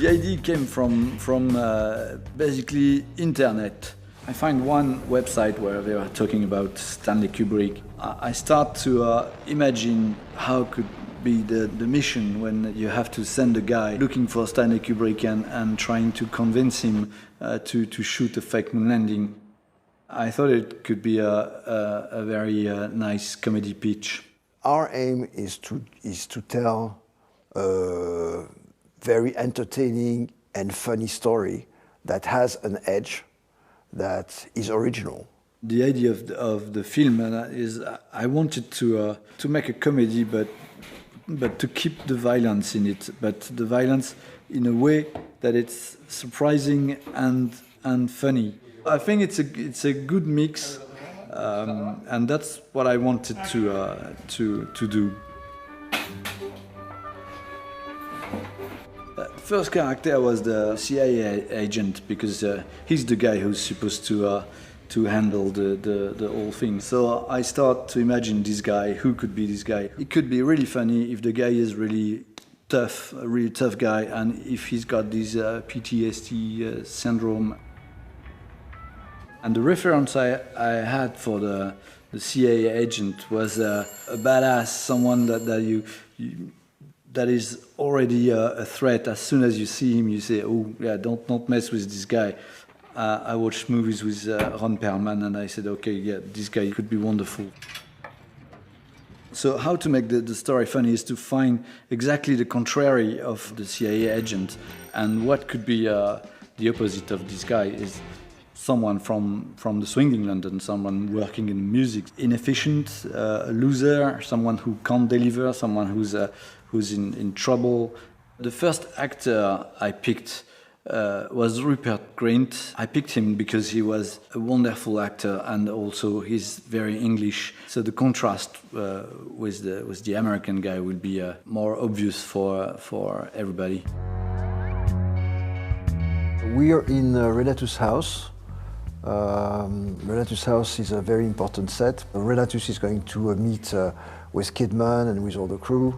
The idea came from basically internet. I find one website where they were talking about Stanley Kubrick. I start to imagine how could be the mission when you have to send a guy looking for Stanley Kubrick and trying to convince him to shoot a fake moon landing. I thought it could be a very nice comedy pitch. Our aim is to tell a very entertaining and funny story that has an edge that is original. The idea of the film is I wanted to make a comedy, but to keep the violence in it, but the violence in a way that it's surprising and funny. I think it's a good mix, and that's what I wanted to do. The first character was the CIA agent because he's the guy who's supposed to handle the whole thing. So I start to imagine this guy. Who could be this guy? It could be really funny if the guy is really tough, a really tough guy, and if he's got this PTSD syndrome. And the reference I had for the CIA agent was a badass, someone that is already a threat. As soon as you see him, you say, "Oh, yeah, don't mess with this guy." I watched movies with Ron Perlman, and I said, "Okay, yeah, this guy could be wonderful." So how to make the story funny is to find exactly the contrary of the CIA agent, and what could be the opposite of this guy is someone from the swinging London, someone working in music, inefficient, a loser, someone who can't deliver, someone who's in trouble. The first actor I picked was Rupert Grint. I picked him because he was a wonderful actor and also he's very English. So the contrast with the American guy will be more obvious for everybody. We are in Renatus' house. Renatus' house is a very important set. Renatus is going to meet with Kidman and with all the crew.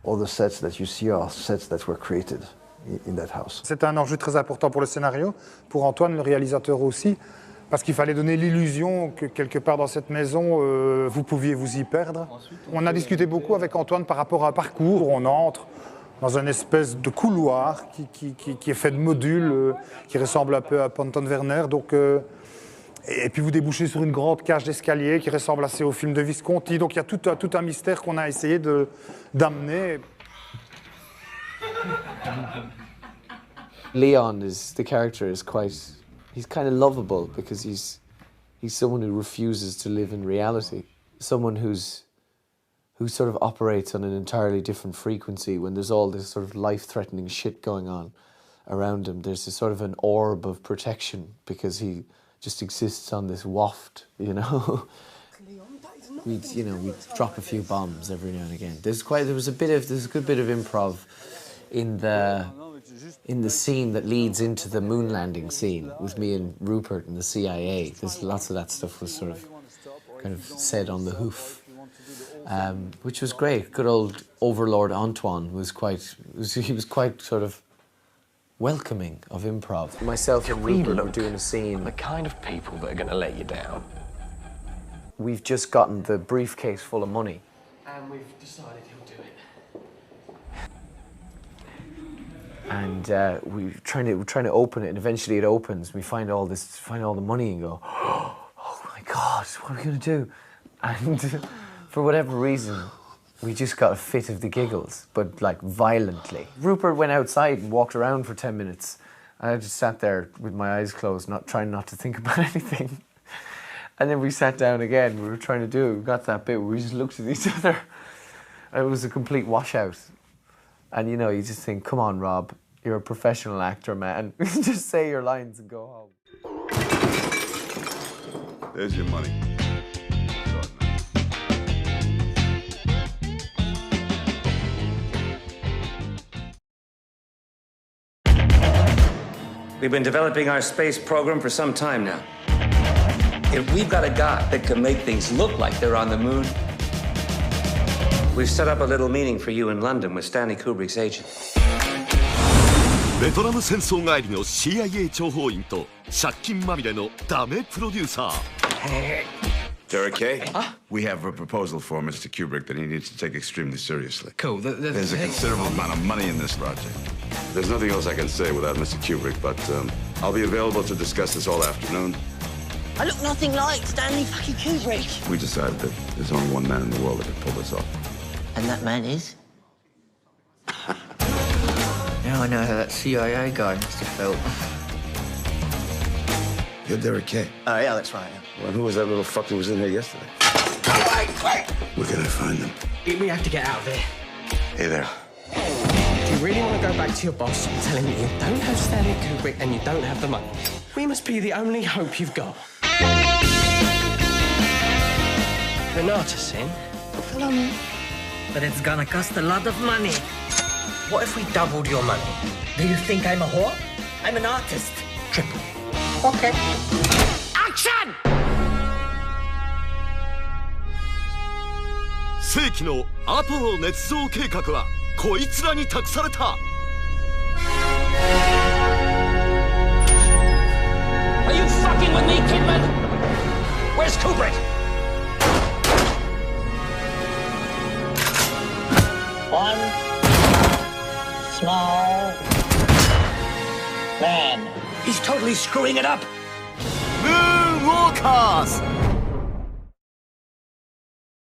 All the sets that you see are sets that were created in that house. C'est un enjeu très important pour le scénario, pour Antoine, le réalisateur aussi, parce qu'il fallait donner l'illusion que quelque part dans cette maison, vous pouviez vous y perdre. On a discuté beaucoup avec Antoine par rapport à un parcours où on entre dans une espèce de couloir qui est fait de modules, qui ressemble un peu à Ponton Werner. Donc, et puis vous débouchez sur une grande cage d'escalier qui ressemble assez au film de Visconti. Donc il y a tout un mystère qu'on a essayé d'amener. Leon the character is he's kind of lovable because he's someone who refuses to live in reality. Someone who sort of operates on an entirely different frequency when there's all this sort of life-threatening shit going on around him. There's a sort of an orb of protection because he just exists on this waft, you know. We'd drop a few bombs every now and again. There's a good bit of improv in the scene that leads into the moon landing scene with me and Rupert and the CIA. There's lots of that stuff was sort of kind of said on the hoof, which was great. Good old Overlord Antoine was quite sort of welcoming of improv. Myself and Rupert were doing a scene. The kind of people that are going to let you down. We've just gotten the briefcase full of money. And we've decided he'll do it. And we're trying to open it, and eventually it opens. We find all the money, and go, "Oh my God, what are we going to do?" And for whatever reason, we just got a fit of the giggles, but like violently. Rupert went outside and walked around for 10 minutes. And I just sat there with my eyes closed, trying not to think about anything. And then we sat down again. We were trying to do it. We got that bit where we just looked at each other. And it was a complete washout. And you know, you just think, come on, Rob, you're a professional actor, man. Just say your lines and go home. There's your money. We've been developing our space program for some time now. If we've got a guy that can make things look like they're on the moon, we've set up a little meeting for you in London with Stanley Kubrick's agent. ベトナム戦争帰りの CIA 諜報員と借金まみれのダメプロデューサー。Derek K, we have a proposal for Mr. Kubrick that he needs to take extremely seriously. Cool. There's a considerable amount of money in this project. There's nothing else I can say without Mr. Kubrick, but I'll be available to discuss this all afternoon. I look nothing like Stanley fucking Kubrick. We decided that there's only one man in the world that could pull this off. And that man is? Now I know how that CIA guy must have felt. You're Derek K. Yeah, that's right. Well, who was that little fuck who was in here yesterday? Where can I find them? We have to get out of here. Hey there. If you really want to go back to your boss and tell him that you don't have Stanley Kubrick and you don't have the money, we must be the only hope you've got. You're an artist, Sin. Follow me. But it's gonna cost a lot of money. What if we doubled your money? Do you think I'm a whore? I'm an artist. Triple. Okay. Action! 世紀のアポロ捏造計画はこいつらに託された。Are you fucking with me, Kidman? Where's Kubrick? One small man. He's totally screwing it up. Moonwalkers!